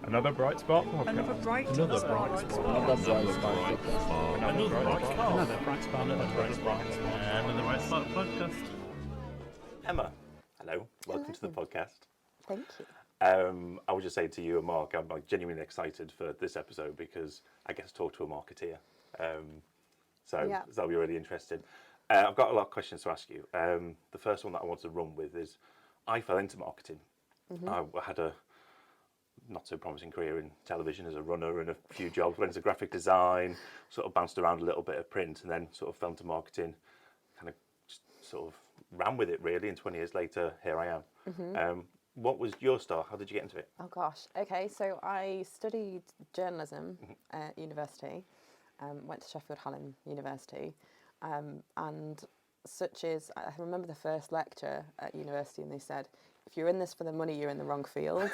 Another Bright Spot podcast. Another bright Another spot. bright spot. Another bright spot. Another bright spot. Another bright spot. Another bright spot. Another bright spot podcast. Emma, hello. Welcome to the podcast. Thank you. I would just say to you and Mark, I'm genuinely excited for this episode because I get to talk to a marketeer. So that'll be really interesting. I've got a lot of questions to ask you. The first one that I want to run with is, I fell into marketing. I had a not so promising career in television as a runner and a few jobs, went into graphic design, sort of bounced around a little bit of print and then sort of fell into marketing, kind of just sort of ran with it really, and 20 years later, here I am. What was your start? How did you get into it? Oh gosh. Okay, so I studied journalism at university, went to Sheffield Hallam University, and such is, I remember the first lecture at university and they said, if you're in this for the money, you're in the wrong field.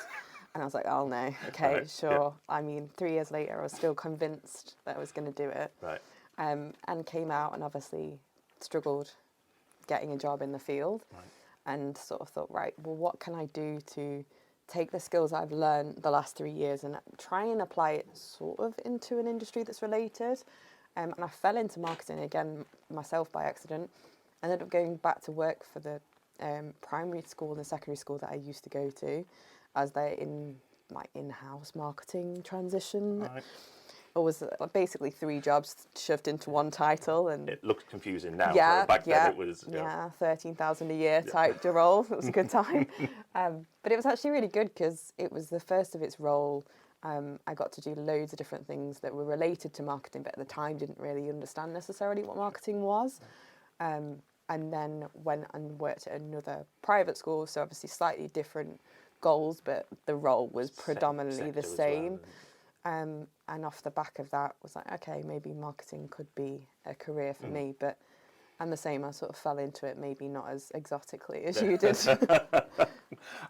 And I was like, oh no, okay, Right, sure. I mean, 3 years later, I was still convinced that I was going to do it. Right. And came out and obviously struggled getting a job in the field. Right. And sort of thought, right, well, what can I do to take the skills I've learned the last 3 years and try and apply it sort of into an industry that's related. And I fell into marketing again myself by accident. Ended up going back to work for the primary school and the secondary school that I used to go to, as they're in my in-house marketing transition. Right. It was basically 3 jobs shoved into one title, and It looks confusing now. yeah, but back then it was. 13,000 a year type de role. It was a good time, but it was actually really good because it was the first of its role. I got to do loads of different things that were related to marketing, but at the time didn't really understand necessarily what marketing was. And then went and worked at another private school, so obviously slightly different goals, but the role was predominantly the same. And off the back of that was like, okay, maybe marketing could be a career for me, but I'm the same, I sort of fell into it, maybe not as exotically as you did.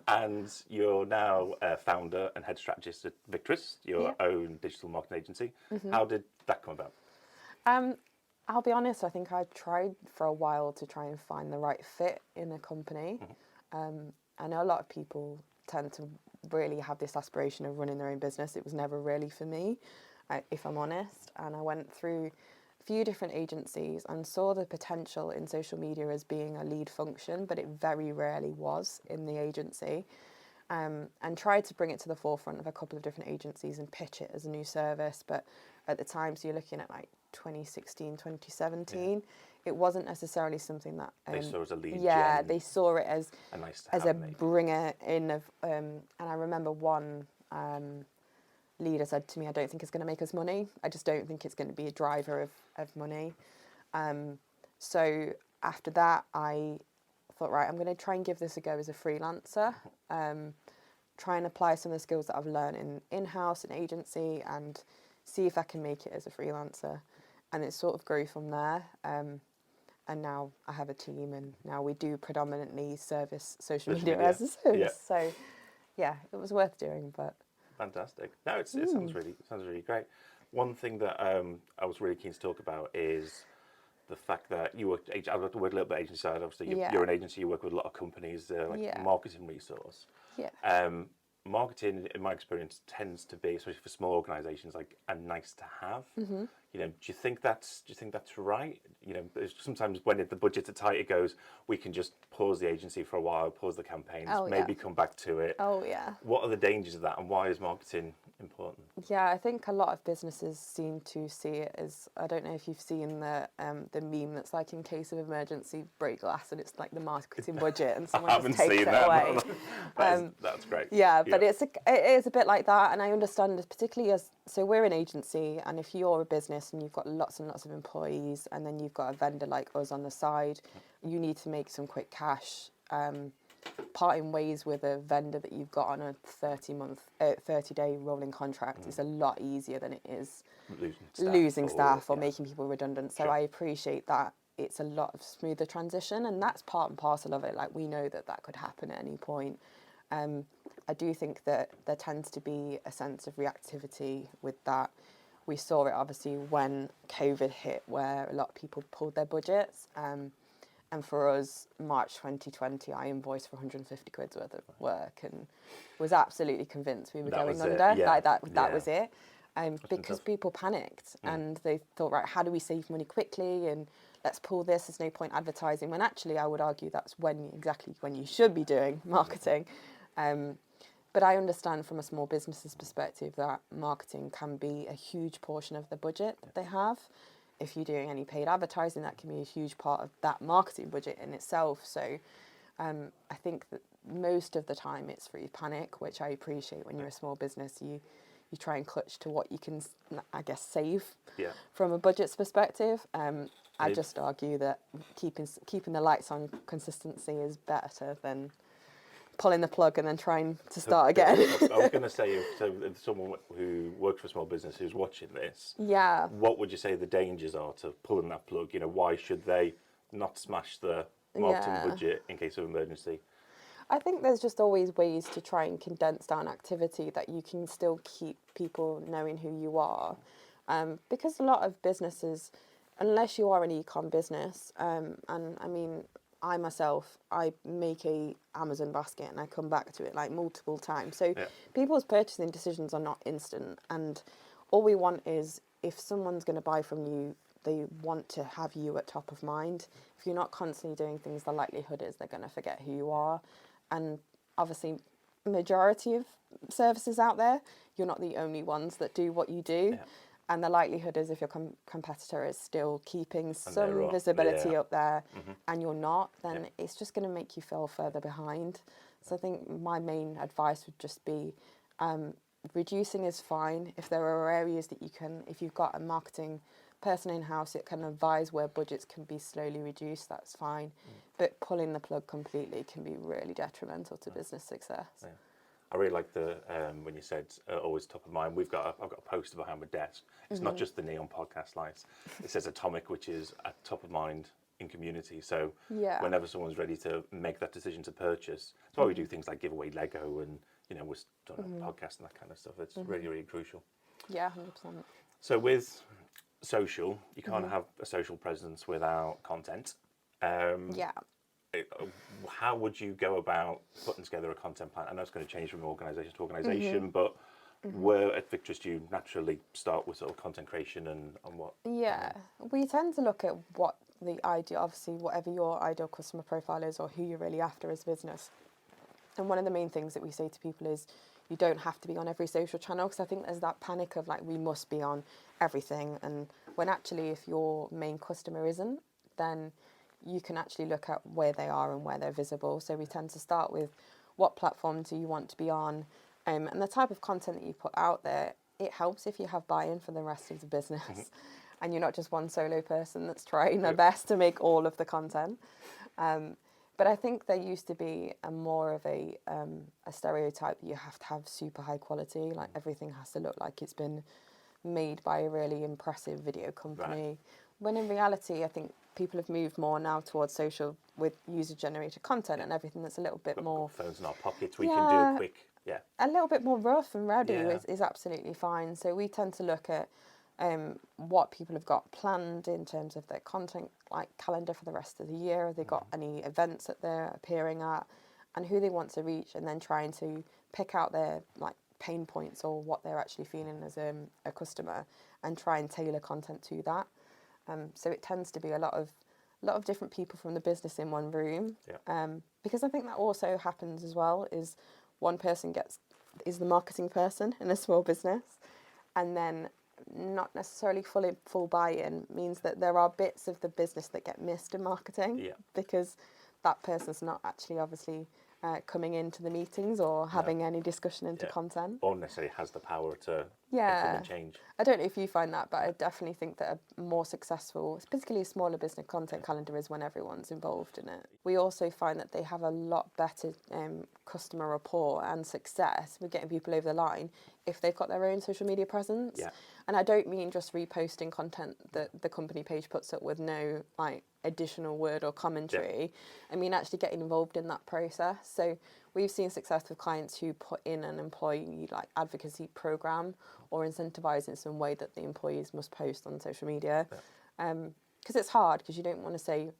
And you're now a founder and head strategist at Victress, your own digital marketing agency. How did that come about? I'll be honest, I think I tried for a while to try and find the right fit in a company. I know a lot of people tend to really have this aspiration of running their own business. It was never really for me, if I'm honest. And I went through a few different agencies and saw the potential in social media as being a lead function, but it very rarely was in the agency. And tried to bring it to the forefront of a couple of different agencies and pitch it as a new service. But at the time, so you're looking at like 2016, 2017, it wasn't necessarily something that... They saw it as a lead gen. They saw it as A nice to as have, a maybe. bringer in of... and I remember one leader said to me, I don't think it's going to make us money. I just don't think it's going to be a driver of money. So after that, I thought, right, I'm going to try and give this a go as a freelancer. Try and apply some of the skills that I've learned in-house and agency and see if I can make it as a freelancer. And it sort of grew from there. And now I have a team, and now we do predominantly service social media as a service. Yeah. So, yeah, it was worth doing. But Fantastic. No, it sounds really great. One thing that I was really keen to talk about is the fact that you work. I work a little bit agency side. Obviously, you're an agency. You work with a lot of companies, like marketing resource. yeah, Marketing, in my experience, tends to be, especially for small organisations, like a nice to have. You know, do you think that's right? You know, sometimes when the budgets are tight, it goes, we can just pause the agency for a while, pause the campaigns, maybe come back to it. Oh, yeah. What are the dangers of that, and why is marketing important? Yeah, I think a lot of businesses seem to see it as, I don't know if you've seen the meme that's like, in case of emergency, break glass, and it's like the marketing budget and someone just takes it away. That's great. Yeah, but it is a bit like that, and I understand this particularly as, so we're an agency, and if you're a business and you've got lots and lots of employees, and then you've got a vendor like us on the side, you need to make some quick cash. Parting ways with a vendor that you've got on a 30-day rolling contract is a lot easier than it is losing staff or making people redundant. So I appreciate that it's a lot of smoother transition, and that's part and parcel of it. Like, we know that could happen at any point. I do think that there tends to be a sense of reactivity with that. We saw it obviously when COVID hit, where a lot of people pulled their budgets. And And for us, March 2020, I invoiced for 150 quid's worth of work and was absolutely convinced we were going under. Like that was it. Because people panicked and they thought, right, how do we save money quickly? And let's pull this. There's no point advertising. When actually, I would argue that's exactly when you should be doing marketing. But I understand from a small business's perspective that marketing can be a huge portion of the budget that they have. If you're doing any paid advertising, that can be a huge part of that marketing budget in itself. So I think that most of the time it's free panic, which I appreciate. When you're a small business, you try and clutch to what you can, I guess, save from a budget's perspective. I just argue that keeping the lights on consistency is better than pulling the plug and then trying to start again. I was going to say, so if someone who works for a small business who's watching this, what would you say the dangers are to pulling that plug? You know, why should they not smash the marketing budget in case of emergency? I think there's just always ways to try and condense down activity that you can still keep people knowing who you are. Because a lot of businesses, unless you are an e-com business, and I mean, I myself, I make a Amazon basket and I come back to it like multiple times. So people's purchasing decisions are not instant. And all we want is, if someone's going to buy from you, they want to have you at top of mind. If you're not constantly doing things, the likelihood is they're going to forget who you are. And obviously, majority of services out there, you're not the only ones that do what you do. Yeah. And the likelihood is, if your competitor is still keeping some visibility up there and you're not, then it's just going to make you feel further behind. So I think my main advice would just be reducing is fine. If there are areas that you can, if you've got a marketing person in-house, it can advise where budgets can be slowly reduced, that's fine. But pulling the plug completely can be really detrimental to business success. Yeah. I really like the when you said always top of mind. I've got a poster behind my desk. It's not just the neon podcast lights. It says Atomic, which is at top of mind in community. So whenever someone's ready to make that decision to purchase, that's why we do things like give away Lego and we're doing a podcast and that kind of stuff. It's really, really crucial. Yeah, 100%. So with social, you can't have a social presence without content. How would you go about putting together a content plan? I know it's going to change from organisation to organisation, but where at Victress do you naturally start with sort of content creation and what? Yeah, we tend to look at what the ideal, obviously whatever your ideal customer profile is or who you're really after as a business. And one of the main things that we say to people is you don't have to be on every social channel, because I think there's that panic of like, we must be on everything. And when actually, if your main customer isn't, then you can actually look at where they are and where they're visible. So we tend to start with what platform do you want to be on, and the type of content that you put out there. It helps if you have buy-in from the rest of the business and you're not just one solo person that's trying their best to make all of the content. But I think there used to be more of a stereotype that you have to have super high quality, like everything has to look like it's been made by a really impressive video company. When in reality, I think people have moved more now towards social with user-generated content and everything that's a little bit more... Phones in our pockets, we can do a quick... A little bit more rough and ready is absolutely fine. So we tend to look at what people have got planned in terms of their content like calendar for the rest of the year. Have they got any events that they're appearing at, and who they want to reach, and then trying to pick out their like pain points or what they're actually feeling as a customer, and try and tailor content to that. So it tends to be a lot of different people from the business in one room. Because I think that also happens as well, is one person is the marketing person in a small business, and then not necessarily full buy-in means that there are bits of the business that get missed in marketing because that person's not actually obviously coming into the meetings or having any discussion into content. Or necessarily has the power to implement change. I don't know if you find that, but I definitely think that a more successful, particularly a smaller business content calendar is when everyone's involved in it. We also find that they have a lot better customer rapport and success with getting people over the line if they've got their own social media presence. And I don't mean just reposting content that the company page puts up with no like additional word or commentary. I mean actually getting involved in that process. So we've seen success with clients who put in an employee like advocacy program or incentivize in some way that the employees must post on social media. Because it's hard, because you don't want to say,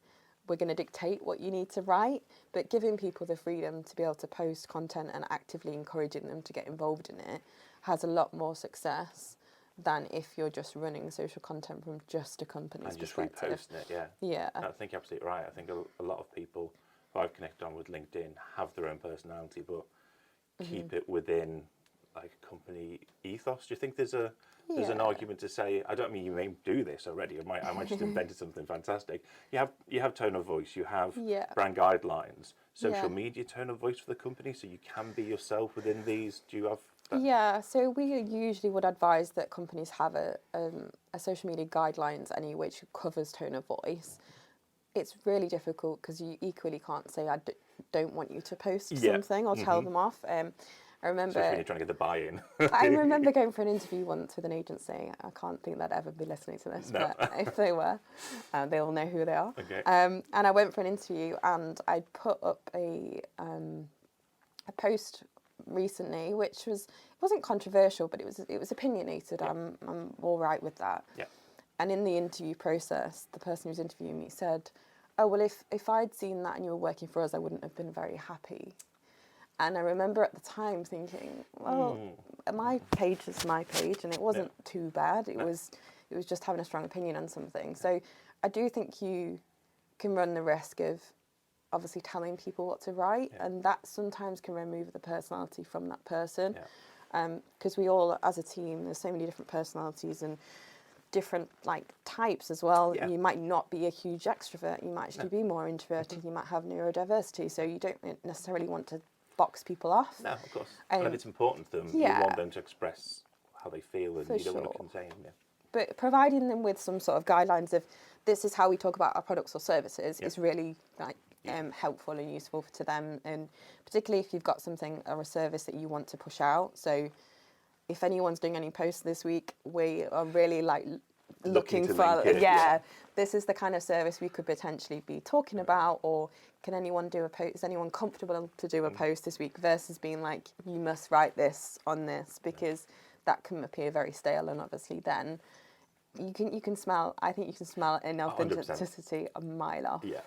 we're going to dictate what you need to write, but giving people the freedom to be able to post content and actively encouraging them to get involved in it has a lot more success than if you're just running social content from just a company's and just perspective. reposting it, yeah. Yeah. I think you're absolutely right. I think a lot of people who I've connected on with LinkedIn have their own personality, but keep it within like a company ethos. Do you think there's an argument to say, I don't mean you may do this already, I might just invented something fantastic. You have tone of voice, you have brand guidelines, social media tone of voice for the company, so you can be yourself within these. Do you have that? Yeah, so we usually would advise that companies have a social media guidelines which covers tone of voice. It's really difficult because you equally can't say don't want you to post something or tell them off. I remember Especially when you're trying to get the buy-in. I remember going for an interview once with an agency. I can't think they'd ever be listening to this, No. but if they were, they all know who they are. Okay. And I went for an interview and I put up a post recently, which wasn't controversial, but it was opinionated. Yeah. I'm all right with that. Yeah. And in the interview process, the person who was interviewing me said, "Oh well, if I'd seen that and you were working for us, I wouldn't have been very happy." And I remember at the time thinking, well, my page is my page, and it wasn't too bad. It was just having a strong opinion on something. So I do think you can run the risk of obviously telling people what to write, and that sometimes can remove the personality from that person. Because we all, as a team, there's so many different personalities and different like types as well. You might not be a huge extrovert. You might actually be more introverted. You might have neurodiversity. So you don't necessarily want to box people off. No, of course. And if it's important to them, you want them to express how they feel, and you don't want to contain them. But providing them with some sort of guidelines of this is how we talk about our products or services is really like helpful and useful to them, and particularly if you've got something or a service that you want to push out. So if anyone's doing any posts this week, we are really like looking for this is the kind of service we could potentially be talking about, or can anyone do a post? Is anyone comfortable to do a post this week? Versus being like, you must write this on this, because that can appear very stale, and obviously then you can smell. I think you can smell an authenticity a mile off. Yeah.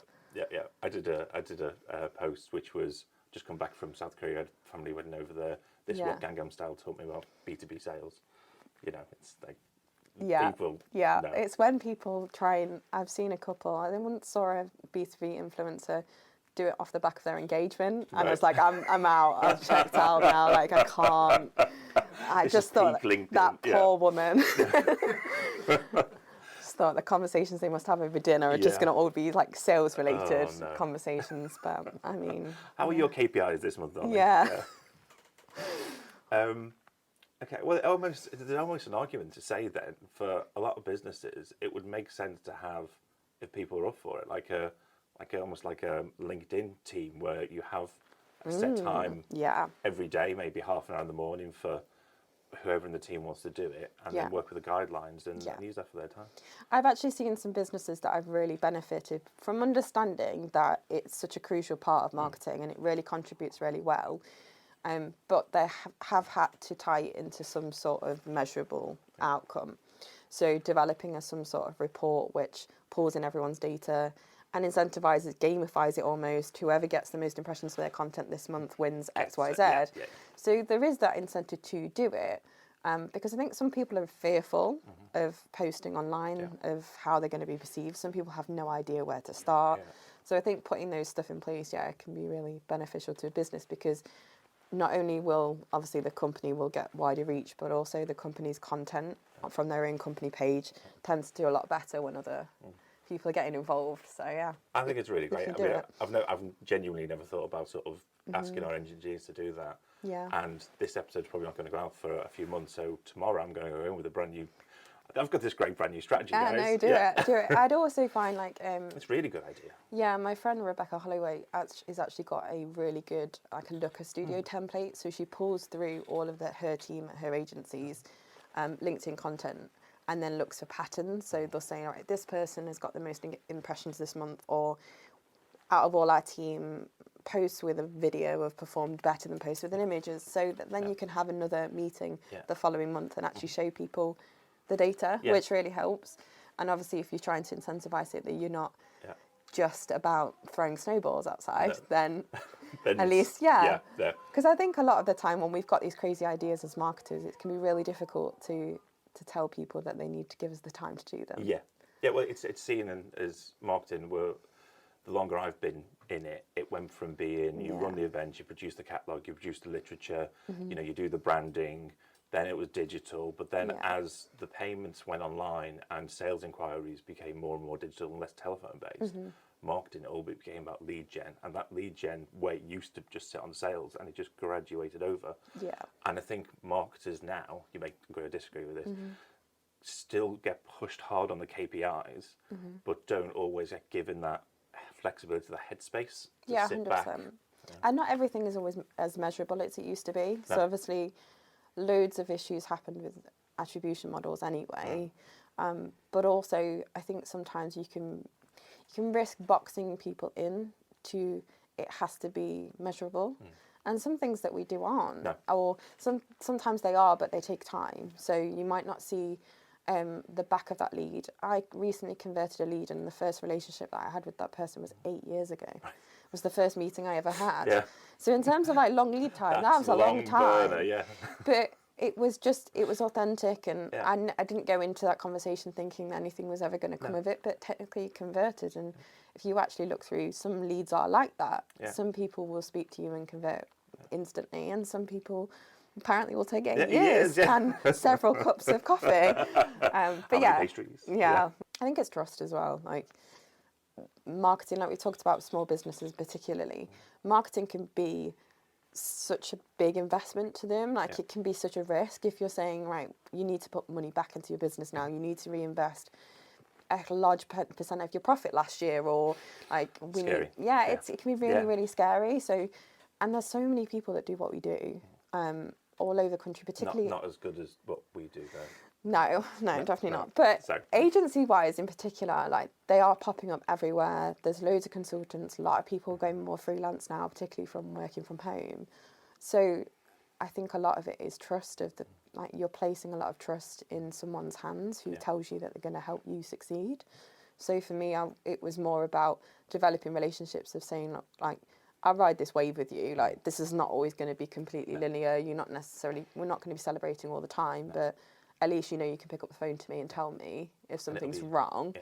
I did a post which was just come back from South Korea. I had a family wedding over there. This is what Gangnam Style taught me about B2B sales. You know, it's like people. Yeah, it's when people try and I've seen a couple. I once saw a B2B influencer do it off the back of their engagement, and I was like, I'm out. I've checked out now. Like I can't. I just thought that poor woman. Just thought the conversations they must have over dinner are just going to all be like sales related conversations. But I mean, how are your KPIs this month? Okay, well, there's almost an argument to say then for a lot of businesses, it would make sense to have, if people are up for it, almost like a LinkedIn team where you have a set time every day, maybe half an hour in the morning for whoever in the team wants to do it, and then work with the guidelines and use that for their time. I've actually seen some businesses that I've really benefited from understanding that it's such a crucial part of marketing and it really contributes really well. But they have had to tie it into some sort of measurable outcome. So developing some sort of report which pulls in everyone's data and incentivizes, gamifies it almost. Whoever gets the most impressions for their content this month wins X, Y, Z. So there is that incentive to do it. Because I think some people are fearful of posting online, of how they're going to be perceived. Some people have no idea where to start. So I think putting those stuff in place, can be really beneficial to a business, because not only will obviously the company will get wider reach, but also the company's content from their own company page tends to do a lot better when other people are getting involved. So I think it's really great. I mean, I've genuinely never thought about sort of asking our engineers to do that. And this episode's probably not going to go out for a few months. So tomorrow I'm going to go in with a brand new. I've got this great brand new strategy, guys. No, do it. I'd also find like it's a really good idea. Yeah, my friend Rebecca Holloway has actually got a really good Looker Studio template. So she pulls through all of her team at her agencies, LinkedIn content, and then looks for patterns. So they'll say, all right, this person has got the most impressions this month, or out of all our team, posts with a video have performed better than posts with an images. So that then you can have another meeting the following month and actually show people the data, which really helps. And obviously, if you're trying to incentivize it, that you're not just about throwing snowballs outside, then Then at it's- least, yeah. yeah. Because I think a lot of the time when we've got these crazy ideas as marketers, it can be really difficult to tell people that they need to give us the time to do them. Yeah, yeah. Well, it's seen as marketing. Where the longer I've been in it, it went from being you run the events, you produce the catalog, you produce the literature, you know, you do the branding. Then it was digital, but then as the payments went online and sales inquiries became more and more digital and less telephone based, marketing all became about lead gen, and that lead gen way used to just sit on sales, and it just graduated over. Yeah. And I think marketers now, you may agree or disagree with this, still get pushed hard on the KPIs, but don't always get given that flexibility, the headspace to sit 100%. back. And not everything is always as measurable as it used to be. So obviously, loads of issues happened with attribution models anyway. But also, I think sometimes you can risk boxing people in to it has to be measurable. And some things that we do aren't. No. Or sometimes they are, but they take time. So you might not see the back of that lead. I recently converted a lead, and the first relationship that I had with that person was 8 years ago. It was the first meeting I ever had. Yeah. So in terms of like long lead time, that was a long time. Burner, yeah. But it was authentic, and I didn't go into that conversation thinking that anything was ever going to come of it, but technically converted. And if you actually look through, some leads are like that. Yeah. Some people will speak to you and convert instantly, and some people apparently will take 8 years, years and several cups of coffee. But How many pastries? yeah, I think it's trust as well. Like marketing, like we talked about small businesses particularly, marketing can be such a big investment to them. Like it can be such a risk if you're saying, right, you need to put money back into your business now, you need to reinvest a large percent of your profit last year, or like we Scary. need, it can be really really scary. So, and there's so many people that do what we do all over the country, particularly Not as good as what we do though. no, definitely not. But agency-wise in particular, like they are popping up everywhere. There's loads of consultants, a lot of people going more freelance now, particularly from working from home. So I think a lot of it is trust of like you're placing a lot of trust in someone's hands who tells you that they're going to help you succeed. So for me, it was more about developing relationships of saying like, I'll ride this wave with you. Like this is not always going to be completely linear. We're not going to be celebrating all the time, but at least you know you can pick up the phone to me and tell me if something's wrong,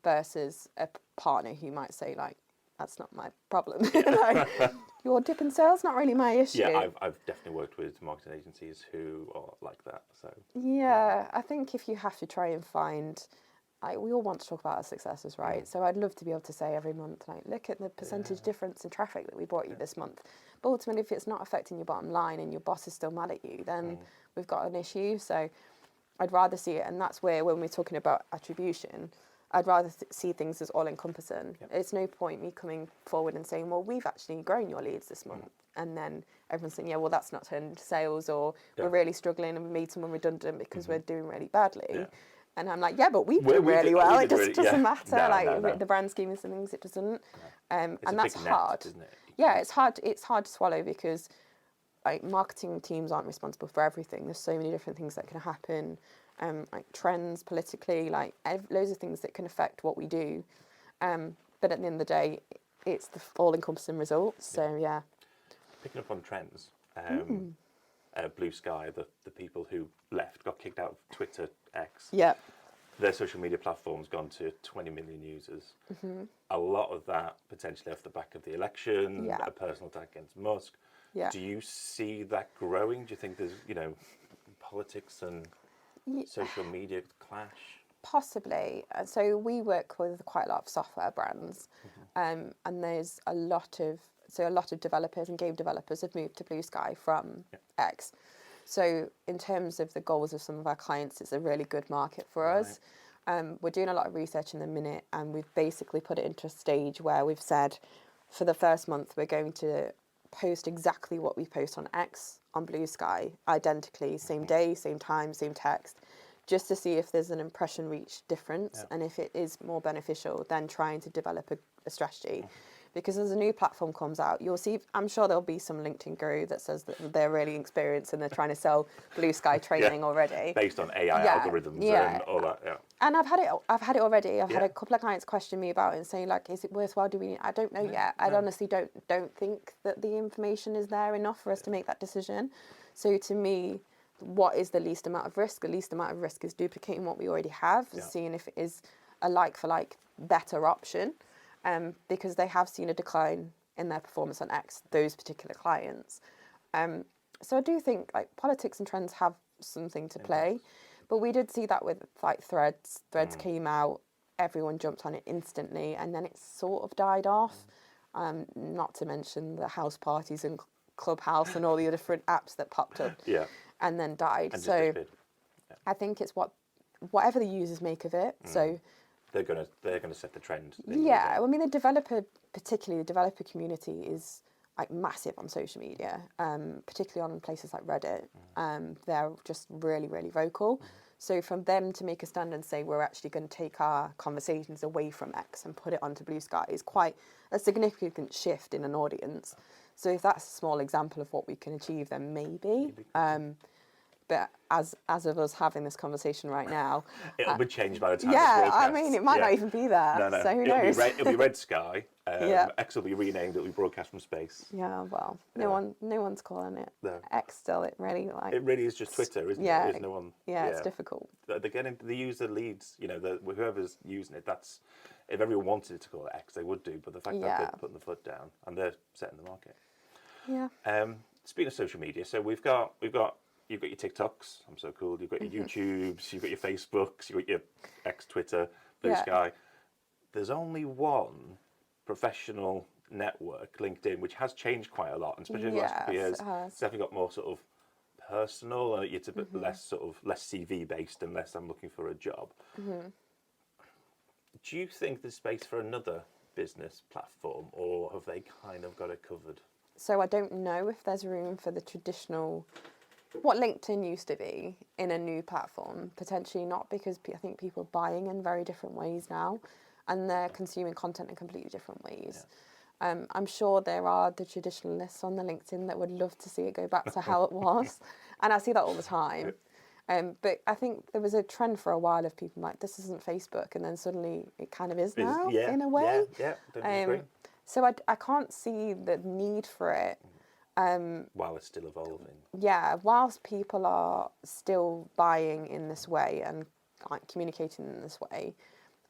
versus a partner who might say like, that's not my problem. Like, your dip in sales, not really my issue. Yeah, I've definitely worked with marketing agencies who are like that. So yeah, I think if you have to try and find, like, we all want to talk about our successes, right? So I'd love to be able to say every month, like, look at the percentage difference in traffic that we brought you this month. But ultimately, if it's not affecting your bottom line and your boss is still mad at you, then we've got an issue. So I'd rather see it, and that's where when we're talking about attribution, I'd rather see things as all-encompassing. It's no point me coming forward and saying, well, we've actually grown your leads this month. And then everyone's saying, yeah, well, that's not turned into sales, or we're really struggling and we made someone redundant because we're doing really badly. And I'm like, yeah, but we've done really well. It just doesn't matter. No. The grand scheme of things, it doesn't. And that's hard. Isn't it? Yeah, it's hard. It's hard to swallow because like marketing teams aren't responsible for everything. There's so many different things that can happen. Like trends politically, like loads of things that can affect what we do. But at the end of the day, it's the all-encompassing results. So yeah. Picking up on trends, Blue Sky, the people who left, got kicked out of Twitter, X. Yeah. Their social media platform's gone to 20 million users. A lot of that potentially off the back of the election, a personal attack against Musk. Yeah. Do you see that growing? Do you think there's, politics and social media clash? Possibly. So we work with quite a lot of software brands, and there's a lot of developers and game developers have moved to Blue Sky from X. So in terms of the goals of some of our clients, it's a really good market for us. We're doing a lot of research in the minute, and we've basically put it into a stage where we've said for the first month we're going to post exactly what we post on X on Blue Sky, identically, same day, same time, same text, just to see if there's an impression reach difference and if it is more beneficial than trying to develop a strategy. because as a new platform comes out, you'll see, I'm sure there'll be some LinkedIn guru that says that they're really experienced and they're trying to sell blue sky training already. Based on AI algorithms and all that, And I've had it already. I've had Yeah. a couple of clients question me about it and saying, like, is it worthwhile? I don't know yet. I honestly don't think that the information is there enough for us to make that decision. So to me, what is the least amount of risk? The least amount of risk is duplicating what we already have, seeing if it is a like-for-like better option, because they have seen a decline in their performance on X, those particular clients. So I do think like politics and trends have something to play, but we did see that with like Threads. Threads came out, everyone jumped on it instantly, and then it sort of died off. Not to mention the house parties and Clubhouse and all the different apps that popped up. And then died. And so I think it's whatever the users make of it. So they're gonna set the trend. I mean particularly the developer community is like massive on social media, particularly on places like Reddit. They're just really, really vocal. So from them to make a stand and say we're actually going to take our conversations away from X and put it onto Blue Sky is quite a significant shift in an audience. So if that's a small example of what we can achieve, then maybe. But as of us having this conversation right now, it'll be changed by the time. I mean, it might not even be there. No. So who knows? It'll be Red Sky. X will be renamed. It'll be broadcast from space. Yeah, well, no one's calling it X still. It really is just Twitter, isn't it? There's no one. It's difficult. The user leads. Whoever's using it. That's if everyone wanted it to call it X, they would do. But the fact that they're putting the foot down and they're setting the market. Yeah. Speaking of social media, so you've got your TikToks. I'm so cool. You've got your YouTubes. You've got your Facebooks. You've got your X, Twitter, Blue Sky. There's only one professional network, LinkedIn, which has changed quite a lot, and especially in the last couple of years, it's definitely got more sort of personal, and it's a bit less CV based and less I'm looking for a job. Do you think there's space for another business platform, or have they kind of got it covered? So I don't know if there's room for the traditional, what LinkedIn used to be, in a new platform. Potentially not, because I think people are buying in very different ways now, and they're consuming content in completely different ways. I'm sure there are the traditionalists on the LinkedIn that would love to see it go back to how it was, and I see that all the time. But I think there was a trend for a while of people like, this isn't Facebook, and then suddenly it kind of is now, in a way. Don't agree. So I can't see the need for it. While it's still evolving. Yeah, whilst people are still buying in this way and like communicating in this way,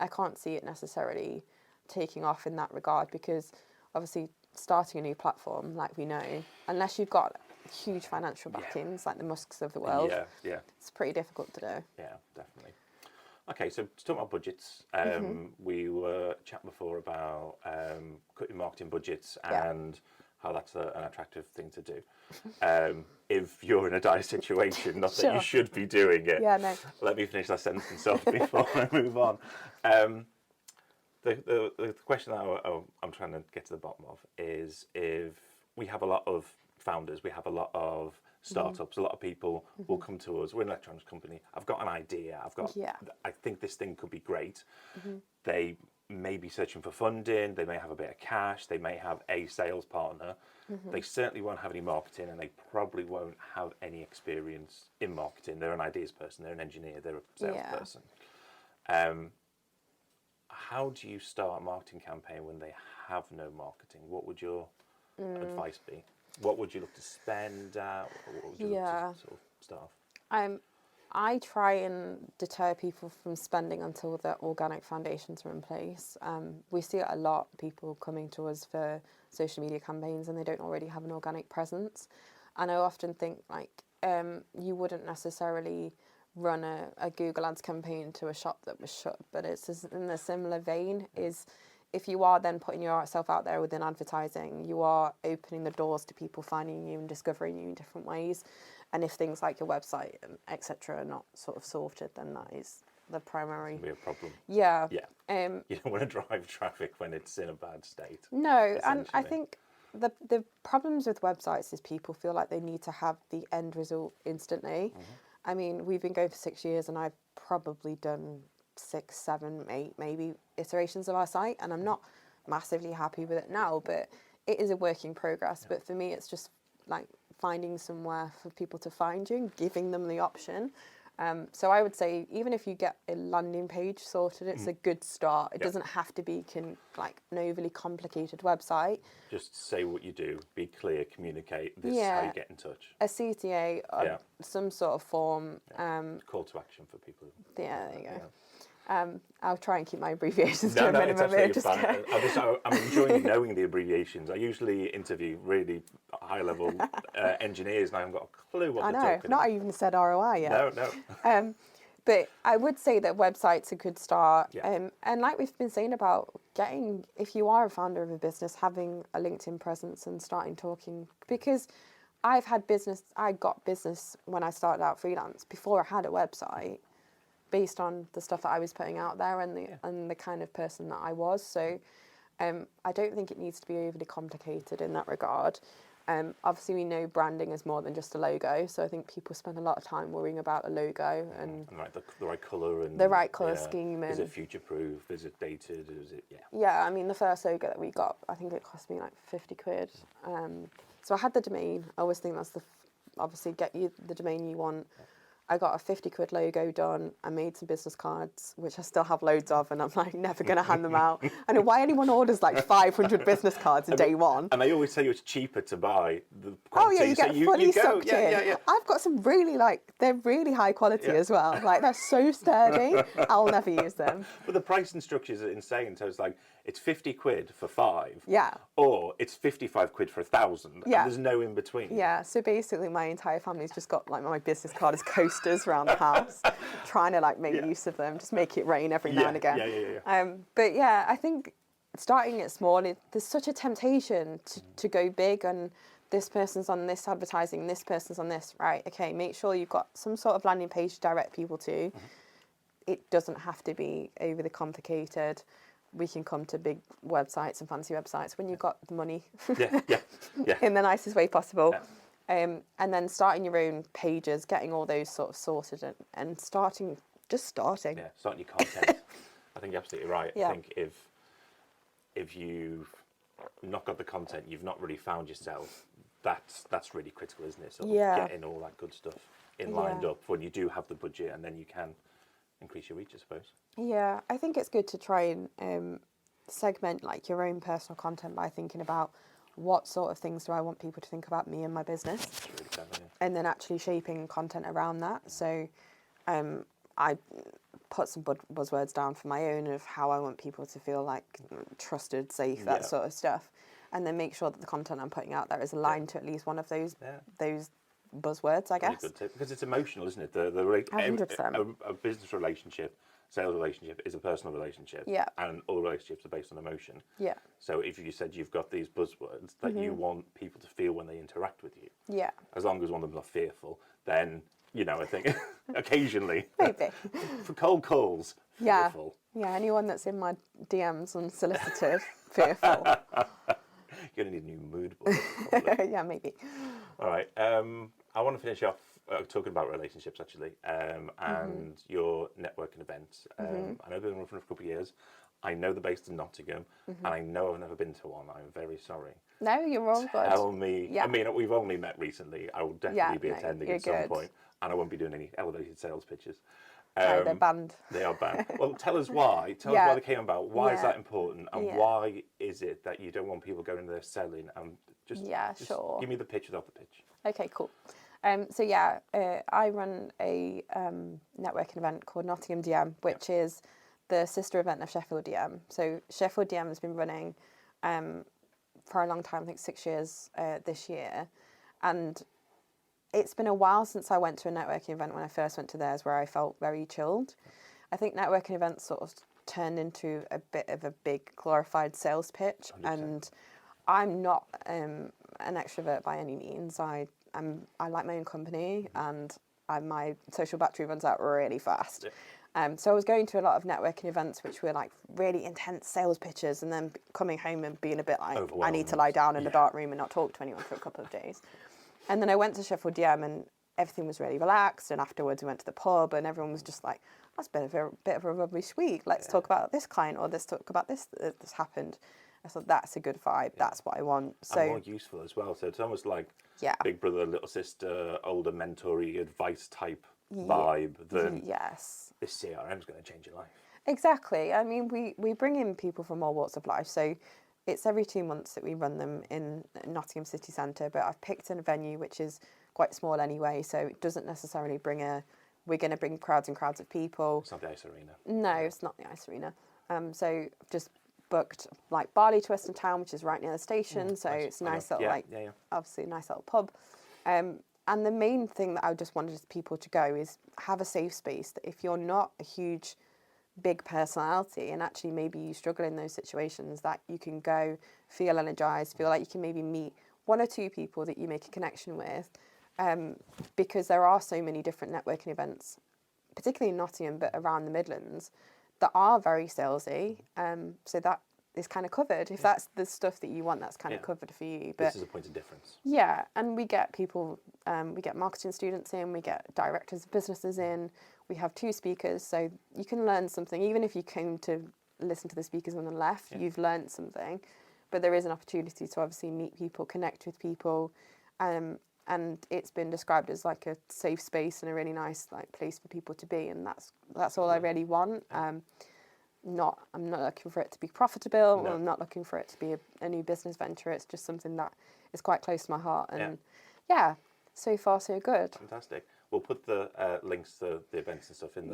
I can't see it necessarily taking off in that regard, because obviously starting a new platform, like we know, unless you've got huge financial backings like the Musks of the world, it's pretty difficult to do. Yeah, definitely. Okay, so to talk about budgets, we were chatting before about cutting marketing budgets and how that's an attractive thing to do. If you're in a dire situation, not that you should be doing it. Yeah, no. Let me finish that sentence off before I move on. The question that I'm trying to get to the bottom of is, if we have a lot of founders, we have a lot of startups, a lot of people will come to us. We're an electronics company. I've got an idea. I think this thing could be great. They may be searching for funding. They may have a bit of cash. They may have a sales partner. They certainly won't have any marketing, and they probably won't have any experience in marketing. They're an ideas person. They're an engineer. They're a salesperson. How do you start a marketing campaign when they have no marketing? What would your advice be? What would you look to spend at? Or what would you look to sort of staff? I try and deter people from spending until the organic foundations are in place. We see it a lot, people coming to us for social media campaigns and they don't already have an organic presence. And I often think you wouldn't necessarily run a Google Ads campaign to a shop that was shut, but it's in a similar vein, is if you are then putting yourself out there within advertising, you are opening the doors to people finding you and discovering you in different ways. And if things like your website, etc., are not sort of sorted, then that is the primary. It's gonna be a problem. Yeah. You don't want to drive traffic when it's in a bad state. No, and I think the problems with websites is people feel like they need to have the end result instantly. I mean, we've been going for 6 years, and I've probably done 6, 7, 8 maybe iterations of our site, and I'm not massively happy with it now, but it is a work in progress. But for me, it's just like finding somewhere for people to find you and giving them the option. So I would say even if you get a landing page sorted, it's a good start. It doesn't have to be like an overly complicated website. Just say what you do, be clear, communicate. This is how you get in touch. A CTA, some sort of form. Call to action for people. Yeah, there you go. I'll try and keep my abbreviations to a No, minimum. it's absolutely fine. I'm enjoying knowing the abbreviations. I usually interview really high-level engineers, and I haven't got a clue what they're talking about. Not even said ROI yet. No. But I would say that website's a good start. Yeah. And like we've been saying about getting, if you are a founder of a business, having a LinkedIn presence and starting talking, because I got business when I started out freelance before I had a website, based on the stuff that I was putting out there and the kind of person that I was. So I don't think it needs to be overly complicated in that regard. Obviously, we know branding is more than just a logo. So I think people spend a lot of time worrying about a logo and the right colour and the right colour scheme. Is it future-proof? Is it dated? Is it, Yeah, I mean, the first logo that we got, I think it cost me like 50 quid. So I had the domain. I always think that's obviously get you the domain you want. I got a 50 quid logo done. I made some business cards, which I still have loads of, and I'm like never going to hand them out. I know why anyone orders like 500 500 cards in day one. And they always tell you it's cheaper to buy the quantity. Oh yeah, you get fully sucked in. Yeah. I've got some really they're really high quality as well. Like they're so sturdy, I'll never use them. But the pricing structures are insane. So it's like, it's 50 quid for 5. Yeah. Or it's 55 quid for 1,000. Yeah. And there's no in between. Yeah. So basically my entire family's just got like my business card as coasters around the house, trying to like make use of them, just make it rain every now and again. Yeah. But yeah, I think starting it small, there's such a temptation to go big, and this person's on this advertising, this person's on this, right? Okay, make sure you've got some sort of landing page to direct people to. It doesn't have to be overly complicated. We can come to big websites and fancy websites when you've got the money. In the nicest way possible. Yeah. And then starting your own pages, getting all those sort of sorted and starting. Yeah, starting your content. I think you're absolutely right. Yeah. I think if you've not got the content, you've not really found yourself. That's really critical, isn't it? Sort of getting all that good stuff lined up when you do have the budget, and then you can increase your reach, I suppose. Yeah, I think it's good to try and segment like your own personal content by thinking about what sort of things do I want people to think about me and my business, Really clever, and then actually shaping content around that. So I put some buzzwords down for my own of how I want people to feel like trusted, safe, that sort of stuff, and then make sure that the content I'm putting out there is aligned to at least one of those buzzwords, I guess. Really good tip, because it's emotional, isn't it? 100%. A business relationship, sales relationship is a personal relationship. Yeah. And all relationships are based on emotion. Yeah. So if you said you've got these buzzwords that you want people to feel when they interact with you, Yeah. as long as one of them's not fearful, then, I think occasionally, Maybe. for cold calls, fearful. Yeah, anyone that's in my DMs unsolicited, fearful. You're going to need a new mood board. Probably. Yeah, maybe. All right. I want to finish off talking about relationships, actually, and your networking events. I know they've been running for a couple of years. I know they're based in Nottingham, and I know I've never been to one. I'm very sorry. No, you're all good. Tell me. Yeah. I mean, we've only met recently. I will definitely be attending at some point, and I won't be doing any elevated sales pitches. No, they're banned. They are banned. Well, tell us why. Tell us why they came about. Why is that important? And why is it that you don't want people going there selling? And just sure. Give me the pitch without the pitch. Okay, cool. I run a networking event called Nottingham DM, which is the sister event of Sheffield DM. So Sheffield DM has been running for a long time, I think 6 years this year. And it's been a while since I went to a networking event when I first went to theirs where I felt very chilled. I think networking events sort of turned into a bit of a big glorified sales pitch. 100%. And I'm not an extrovert by any means. I like my own company, and my social battery runs out really fast. Yeah. So I was going to a lot of networking events which were like really intense sales pitches, and then coming home and being a bit like, I need to lie down in a dark room and not talk to anyone for a couple of days. And then I went to Sheffield DM and everything was really relaxed, and afterwards we went to the pub and everyone was just like, that's been a bit of a rubbish week. Let's talk about this client, or let's talk about this happened. I thought that's a good vibe. That's what I want. So and more useful as well. So it's almost like big brother, little sister, older mentory advice type vibe than yes. this CRM is going to change your life. Exactly. I mean, we bring in people from all walks of life. So it's every 2 months that we run them in Nottingham City Centre. But I've picked a venue which is quite small anyway, so it doesn't necessarily we're going to bring crowds and crowds of people. It's not the Ice Arena. No, it's not the Ice Arena. So I've just booked like Barley to Western Town, which is right near the station. So nice. it's a nice little obviously a nice little pub. And the main thing that I just wanted people to go is have a safe space that if you're not a huge, big personality and actually maybe you struggle in those situations, that you can go, feel energized, feel like you can maybe meet 1 or 2 people that you make a connection with. Because there are so many different networking events, particularly in Nottingham, but around the Midlands, that are very salesy. So that is kind of covered. If that's the stuff that you want, that's kind of covered for you. But this is a point of difference. Yeah, and we get people, we get marketing students in, we get directors of businesses in, we have 2 speakers, so you can learn something. Even if you came to listen to the speakers on the left, you've learned something. But there is an opportunity to obviously meet people, connect with people, and it's been described as like a safe space and a really nice like place for people to be, and that's all I really want. I'm not looking for it to be profitable. No. I'm not looking for it to be a new business venture. It's just something that is quite close to my heart, and so far so good. Fantastic. We'll put the links to the events and stuff in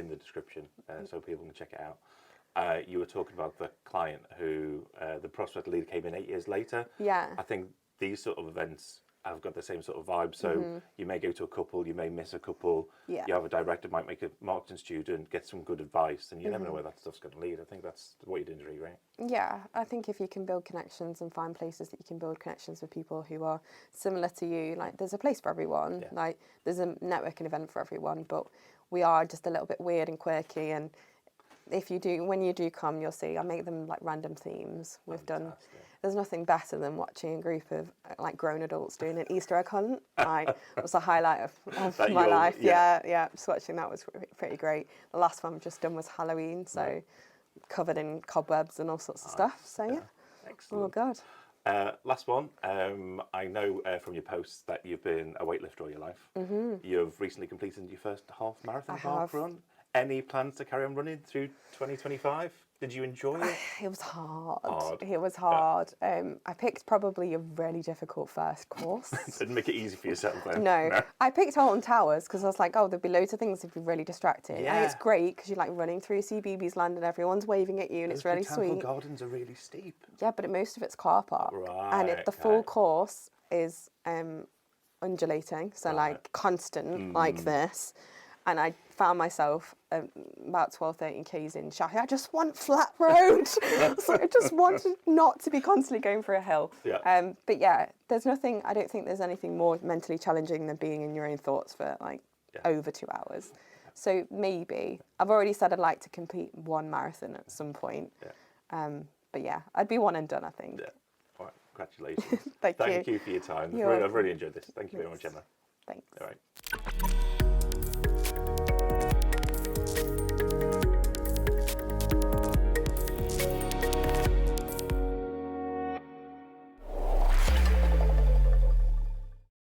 the description, so people can check it out. You were talking about the client who the prospect lead came in 8 years later. Yeah. I think these sort of events have got the same sort of vibe. So you may go to a couple, you may miss a couple. Yeah. You have a director might make a marketing student, get some good advice, and you never know where that stuff's going to lead. I think that's what you're doing is really great. Yeah, I think if you can build connections and find places that you can build connections with people who are similar to you, like there's a place for everyone. Yeah. Like there's a networking event for everyone, but we are just a little bit weird and quirky. And when you do come, you'll see I make them like random themes. There's nothing better than watching a group of like grown adults doing an Easter egg hunt. Like it was the highlight of my life. Yeah. Just watching that was pretty great. The last one I've just done was Halloween, so covered in cobwebs and all sorts of stuff. So yeah. Excellent. Oh God. Last one. I know from your posts that you've been a weightlifter all your life. You've recently completed your first half marathon park run. Any plans to carry on running through 2025? Did you enjoy it? It was hard. It was hard. I picked probably a really difficult first course. Didn't make it easy for yourself then. No. I picked Alton Towers because I was like, oh, there'll be loads of things that'd be really distracting. Yeah. And it's great because you're like running through CBeebies land and everyone's waving at you and it's really botanical sweet. Gardens are really steep. Yeah, but most of it's car park. Right, And the full course is undulating, so like constant like this. And I found myself about 12, 13 Ks in shouting, I just want flat road. So I just wanted not to be constantly going for a hill. Yeah. But yeah, I don't think there's anything more mentally challenging than being in your own thoughts for like over 2 hours. So maybe, I've already said I'd like to complete 1 marathon at some point. But yeah, I'd be one and done, I think. Yeah. All right, congratulations. Thank you. Thank you for your time. I've really enjoyed this. Thank you very much, Emma. Thanks. All right.